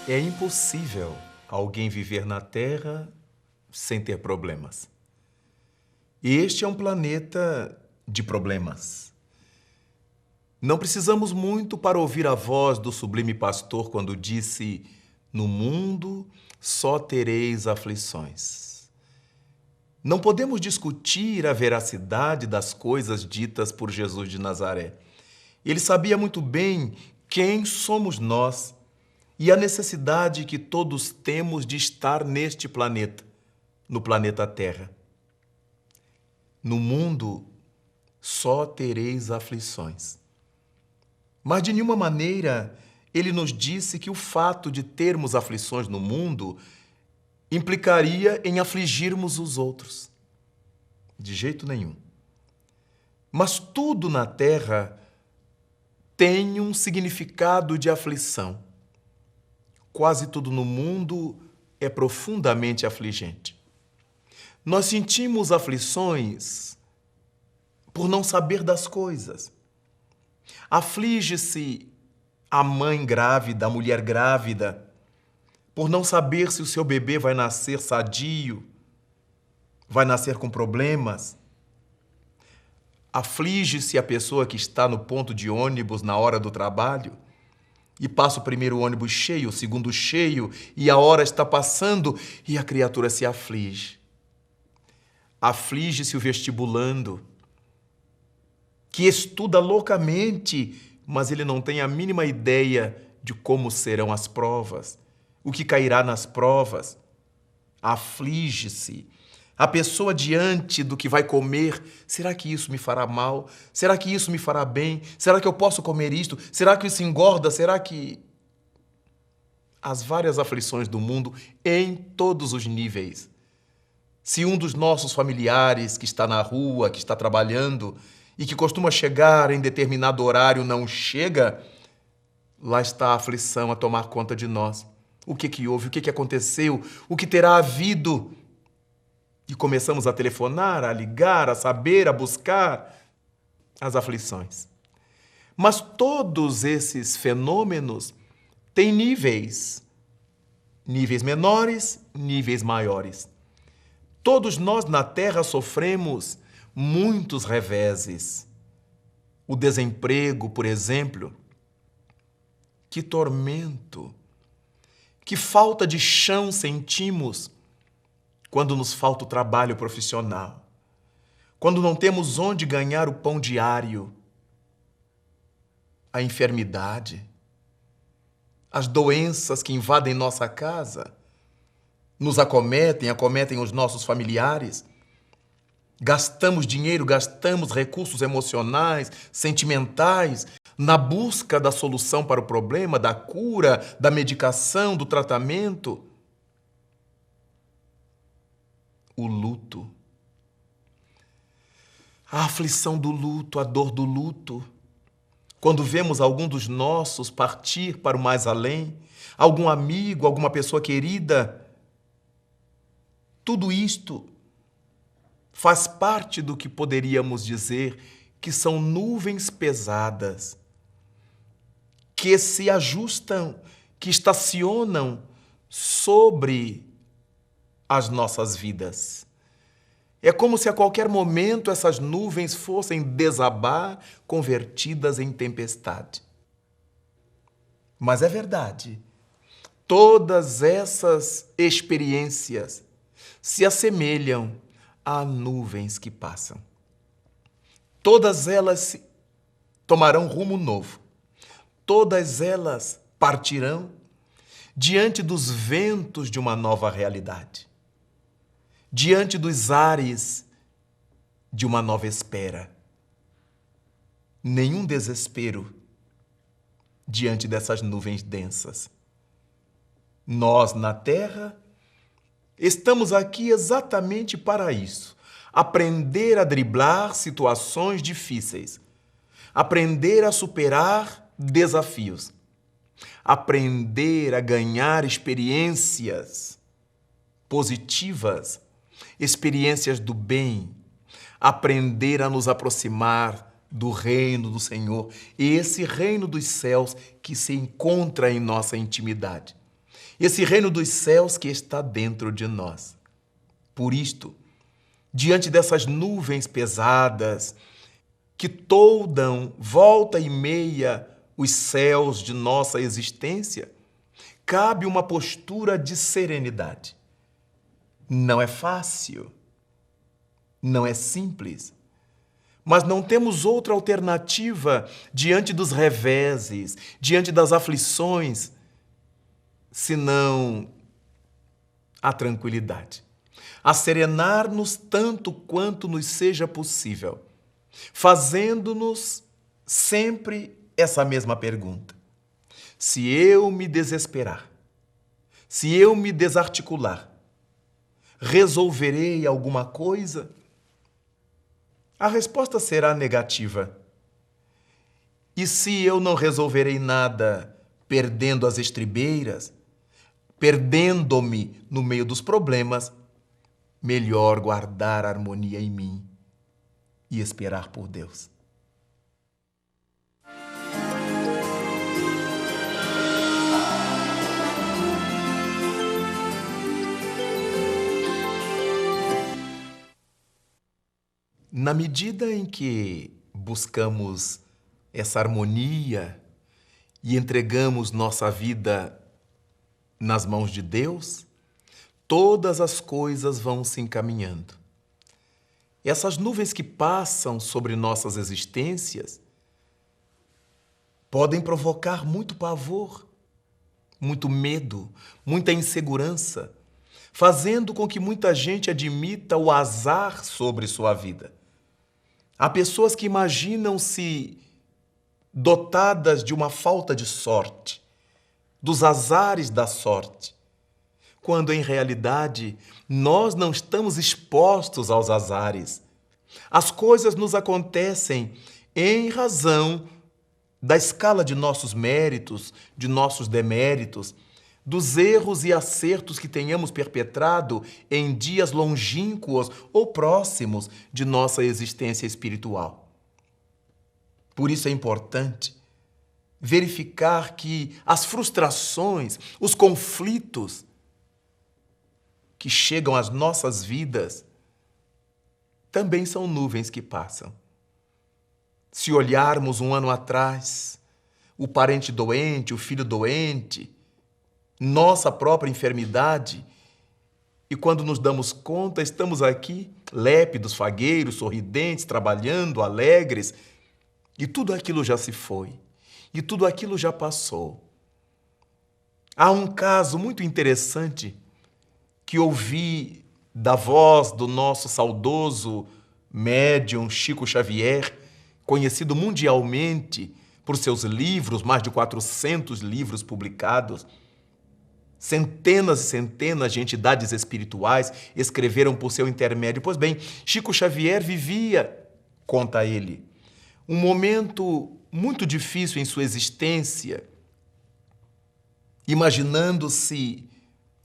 É impossível alguém viver na Terra sem ter problemas. E este é um planeta de problemas. Não precisamos muito para ouvir a voz do sublime pastor quando disse: "No mundo só tereis aflições." Não podemos discutir a veracidade das coisas ditas por Jesus de Nazaré. Ele sabia muito bem quem somos nós e a necessidade que todos temos de estar neste planeta, no planeta Terra. No mundo só tereis aflições. Mas de nenhuma maneira ele nos disse que o fato de termos aflições no mundo implicaria em afligirmos os outros. De jeito nenhum. Mas tudo na Terra tem um significado de aflição. Quase tudo no mundo é profundamente afligente. Nós sentimos aflições por não saber das coisas. Aflige-se a mãe grávida, a mulher grávida, por não saber se o seu bebê vai nascer sadio, vai nascer com problemas. Aflige-se a pessoa que está no ponto de ônibus na hora do trabalho e passa o primeiro ônibus cheio, o segundo cheio, e a hora está passando e a criatura se aflige. Aflige-se o vestibulando, que estuda loucamente, mas ele não tem a mínima ideia de como serão as provas, o que cairá nas provas. Aflige-se a pessoa diante do que vai comer. Será que isso me fará mal? Será que isso me fará bem? Será que eu posso comer isto? Será que isso engorda? Será que... As várias aflições do mundo em todos os níveis. Se um dos nossos familiares que está na rua, que está trabalhando e que costuma chegar em determinado horário não chega, lá está a aflição a tomar conta de nós. O que houve? O que aconteceu? O que terá havido? E começamos a telefonar, a ligar, a saber, a buscar as aflições. Mas todos esses fenômenos têm níveis. Níveis menores, níveis maiores. Todos nós na Terra sofremos muitos reveses. O desemprego, por exemplo. Que tormento! Que falta de chão sentimos quando nos falta o trabalho profissional, quando não temos onde ganhar o pão diário. A enfermidade, as doenças que invadem nossa casa, nos acometem os nossos familiares. Gastamos dinheiro, gastamos recursos emocionais, sentimentais, na busca da solução para o problema, da cura, da medicação, do tratamento. O luto, a aflição do luto, a dor do luto. Quando vemos algum dos nossos partir para o mais além, algum amigo, alguma pessoa querida, tudo isto faz parte do que poderíamos dizer que são nuvens pesadas, que se ajustam, que estacionam sobre as nossas vidas. É como se a qualquer momento essas nuvens fossem desabar, convertidas em tempestade. Mas é verdade, todas essas experiências se assemelham a nuvens que passam. Todas elas tomarão rumo novo. Todas elas partirão diante dos ventos de uma nova realidade. Diante dos ares de uma nova espera. Nenhum desespero diante dessas nuvens densas. Nós, na Terra, estamos aqui exatamente para isso. Aprender a driblar situações difíceis. Aprender a superar desafios. Aprender a ganhar experiências positivas, experiências do bem, aprender a nos aproximar do reino do Senhor, esse reino dos céus que se encontra em nossa intimidade. esse reino dos céus que está dentro de nós. Por isto, diante dessas nuvens pesadas que toldam volta e meia os céus de nossa existência, cabe uma postura de serenidade. Não é fácil, não é simples, mas não temos outra alternativa diante dos reveses, diante das aflições, senão a tranquilidade. A serenar-nos tanto quanto nos seja possível, fazendo-nos sempre essa mesma pergunta: se eu me desesperar, se eu me desarticular, resolverei alguma coisa? A resposta será negativa. E se eu não resolverei nada, perdendo as estribeiras, perdendo-me no meio dos problemas, melhor guardar a harmonia em mim e esperar por Deus. Na medida em que buscamos essa harmonia e entregamos nossa vida nas mãos de Deus, todas as coisas vão se encaminhando. Essas nuvens que passam sobre nossas existências podem provocar muito pavor, muito medo, muita insegurança, fazendo com que muita gente admita o azar sobre sua vida. Há pessoas que imaginam-se dotadas de uma falta de sorte, dos azares da sorte, quando em realidade nós não estamos expostos aos azares. As coisas nos acontecem em razão da escala de nossos méritos, de nossos deméritos, dos erros e acertos que tenhamos perpetrado em dias longínquos ou próximos de nossa existência espiritual. Por isso é importante verificar que as frustrações, os conflitos que chegam às nossas vidas também são nuvens que passam. Se olharmos um ano atrás, o parente doente, o filho doente, nossa própria enfermidade, e quando nos damos conta, estamos aqui, lépidos, fagueiros, sorridentes, trabalhando, alegres, e tudo aquilo já se foi, e tudo aquilo já passou. Há um caso muito interessante que ouvi da voz do nosso saudoso médium Chico Xavier, conhecido mundialmente por seus livros, mais de 400 livros publicados. Centenas e centenas de entidades espirituais escreveram por seu intermédio. Pois bem, Chico Xavier vivia, conta ele, um momento muito difícil em sua existência, imaginando-se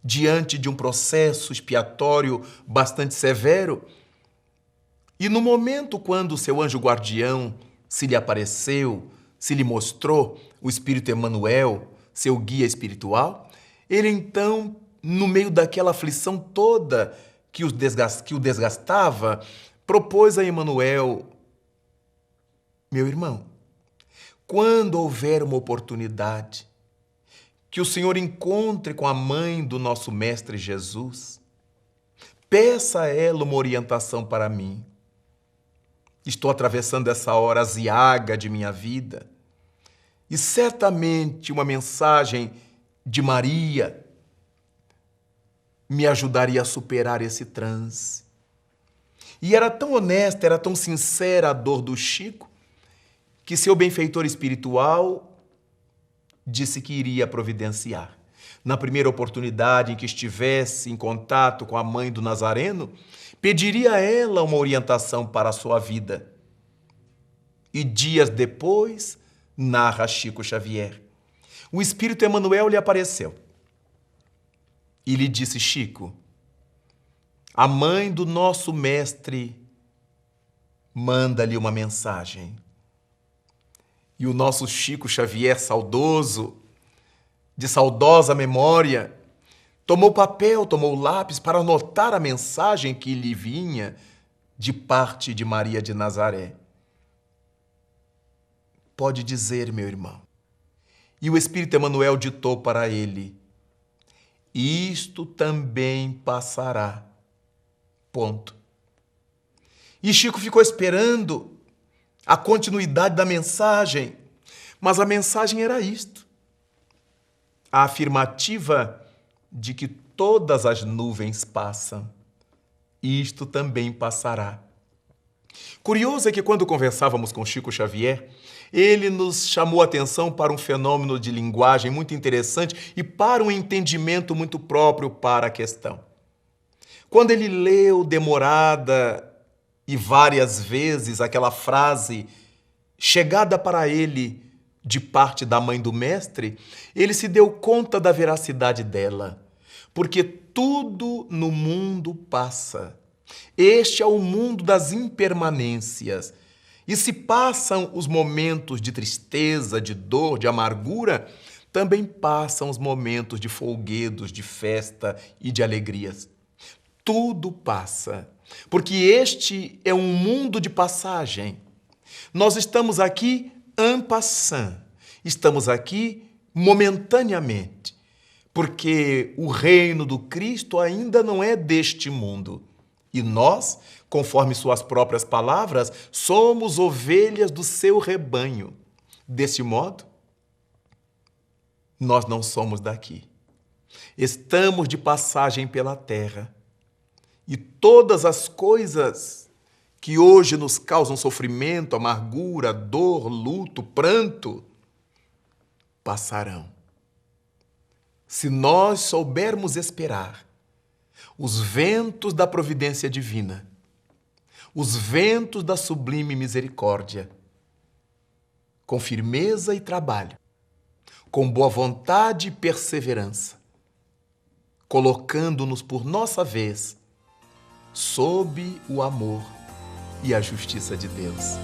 diante de um processo expiatório bastante severo. E no momento quando seu anjo guardião se lhe apareceu, se lhe mostrou, o Espírito Emmanuel, seu guia espiritual, ele então, no meio daquela aflição toda que o desgastava, propôs a Emmanuel: meu irmão, quando houver uma oportunidade que o Senhor encontre com a mãe do nosso Mestre Jesus, peça a ela uma orientação para mim. Estou atravessando essa hora aziaga de minha vida e certamente uma mensagem de Maria me ajudaria a superar esse transe. E era tão honesta, era tão sincera a dor do Chico, que seu benfeitor espiritual disse que iria providenciar. Na primeira oportunidade em que estivesse em contato com a mãe do Nazareno, pediria a ela uma orientação para a sua vida. E dias depois, narra Chico Xavier, o Espírito Emmanuel lhe apareceu e lhe disse: Chico, a mãe do nosso mestre manda-lhe uma mensagem. E o nosso Chico Xavier saudoso, de saudosa memória, Tomou papel, tomou lápis para anotar a mensagem que lhe vinha de parte de Maria de Nazaré. Pode dizer, meu irmão. E o Espírito Emmanuel ditou para ele: isto também passará. Ponto. E Chico ficou esperando a continuidade da mensagem, mas a mensagem era isto: a afirmativa de que todas as nuvens passam. Isto também passará. Curioso é que quando conversávamos com Chico Xavier, ele nos chamou a atenção para um fenômeno de linguagem muito interessante e para um entendimento muito próprio para a questão. Quando ele leu demorada e várias vezes aquela frase chegada para ele de parte da mãe do mestre, ele se deu conta da veracidade dela, porque tudo no mundo passa. Este é o mundo das impermanências. E se passam os momentos de tristeza, de dor, de amargura, também passam os momentos de folguedos, de festa e de alegrias. Tudo passa, porque este é um mundo de passagem. Nós estamos aqui en passant, estamos aqui momentaneamente, porque o reino do Cristo ainda não é deste mundo. E nós, conforme suas próprias palavras, somos ovelhas do seu rebanho. Desse modo, nós não somos daqui. Estamos de passagem pela terra. E todas as coisas que hoje nos causam sofrimento, amargura, dor, luto, pranto, passarão. Se nós soubermos esperar os ventos da providência divina, os ventos da sublime misericórdia, com firmeza e trabalho, com boa vontade e perseverança, colocando-nos por nossa vez sob o amor e a justiça de Deus.